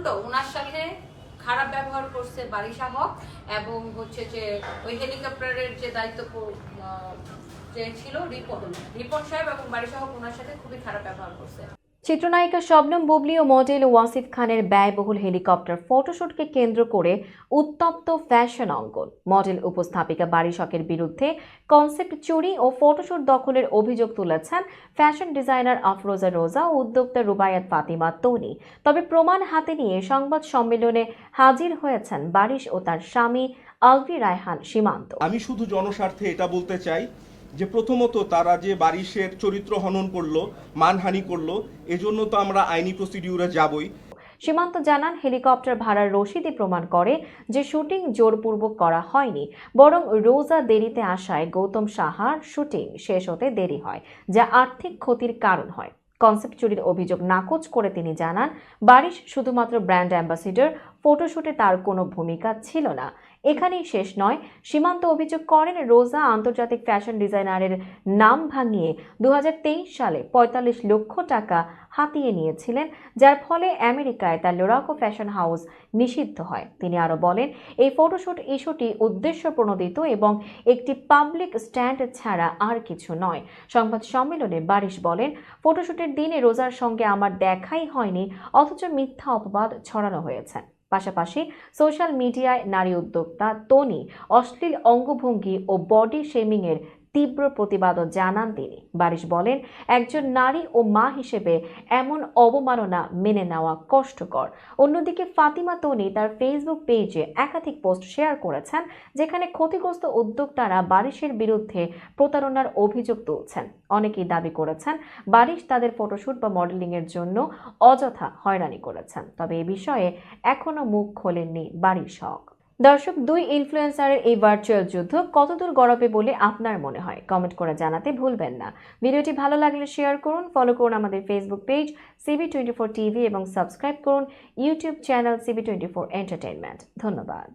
উল্টো ওনার সাথে খারাপ ব্যবহার করছে বারিশা হক এবং হচ্ছে যে ওই হেলিকপ্টারের যে দায়িত্ব যে ছিল রিপন সাহেব এবং বারিশা হক ওনার সাথে খুবই খারাপ ব্যবহার করছে। চিত্রনায়িকা শবনম বুবলি ও মডেল ওয়াসিফ খানের ব্যয়বহুল হেলিকপ্টার ফটোশুটকে কেন্দ্র করে উত্তপ্ত ফ্যাশন অঙ্গন। মডেল উপস্থাপিকা বারিশকের বিরুদ্ধে কনসেপ্ট চুরি ও ফটোশুট দখলের অভিযোগ তুলেছেন ফ্যাশন ডিজাইনার আফরোজা রোজা ও উদ্যোক্তা রুবায়াত ফাতিমা তনি। তবে প্রমাণ হাতে নিয়ে সংবাদ সম্মেলনে হাজির হয়েছেন বারিশ ও তার স্বামী আলভি রায়হান সীমান্ত। আমি শুধু জনস্বার্থে এটা বলতে চাই যে প্রথমত তারা যে বারিশের চরিত্র হনন করলো, মানহানি করলো, এজন্য তো আমরা আইনি প্রসিডিউরে যাবই। সীমান্ত জানান, হেলিকপ্টার ভাড়ার রসিদই প্রমাণ করে যে শুটিং জোরপূর্বক করা হয়নি, বরং রোজা দেরিতে আসায় গৌতম সাহার শুটিং শেষ হতে দেরি হয়, যা আর্থিক ক্ষতির কারণ হয়। কনসেপ্ট চুরির অভিযোগ নাকচ করে তিনি জানান, বারিশ শুধুমাত্র ব্র্যান্ড অ্যাম্বাসিডর, ফটোশুটে তার কোনো ভূমিকা ছিল না। এখানেই শেষ নয়, সীমান্ত অভিযোগ করেন রোজা আন্তর্জাতিক ফ্যাশন ডিজাইনারের নাম ভাঙিয়ে 2023 সালে 45 লক্ষ টাকা হাতিয়ে নিয়েছিলেন, যার ফলে আমেরিকায় তার লোরাকো ফ্যাশন হাউস নিষিদ্ধ হয়। তিনি আরও বলেন, এই ফটোশুট ইস্যুটি উদ্দেশ্য প্রণোদিত এবং একটি পাবলিক স্ট্যান্ড ছাড়া আর কিছু নয়। সংবাদ সম্মেলনে বারিশ বলেন, ফটোশুটের দিনে রোজার সঙ্গে আমার দেখাই হয়নি, অথচ মিথ্যা অপবাদ ছড়ানো হয়েছে। পাশাপাশি সোশ্যাল মিডিয়ায় নারী উদ্যোক্তা তনি অশ্লীল অঙ্গভঙ্গি ও বডি শেমিংয়ের তীব্র প্রতিবাদও জানান তিনি। বারিশ বলেন, একজন নারী ও মা হিসেবে এমন অবমাননা মেনে নেওয়া কষ্টকর। অন্যদিকে ফাতিমা তনি তার ফেসবুক পেজে একাধিক পোস্ট শেয়ার করেছেন, যেখানে ক্ষতিগ্রস্ত উদ্যোক্তারা বারিশের বিরুদ্ধে প্রতারণার অভিযোগ তুলছেন। অনেকেই দাবি করেছেন বারিশ তাদের ফটোশুট বা মডেলিংয়ের জন্য অযথা হয়রানি করেছেন। তবে এ বিষয়ে এখনো মুখ খোলেননি বারিশ হক। দর্শক, দুই ইনফ্লুয়েন্সারের এই ভার্চুয়াল যুদ্ধ কতদূর গড়াবে বলে আপনার মনে হয়? কমেন্ট করে জানাতে ভুলবেন না। ভিডিওটি ভালো লাগলে শেয়ার করুন, ফলো করুন আমাদের ফেসবুক পেজ CB24 TV এবং সাবস্ক্রাইব করুন ইউটিউব চ্যানেল CB24 এন্টারটেইনমেন্ট। ধন্যবাদ।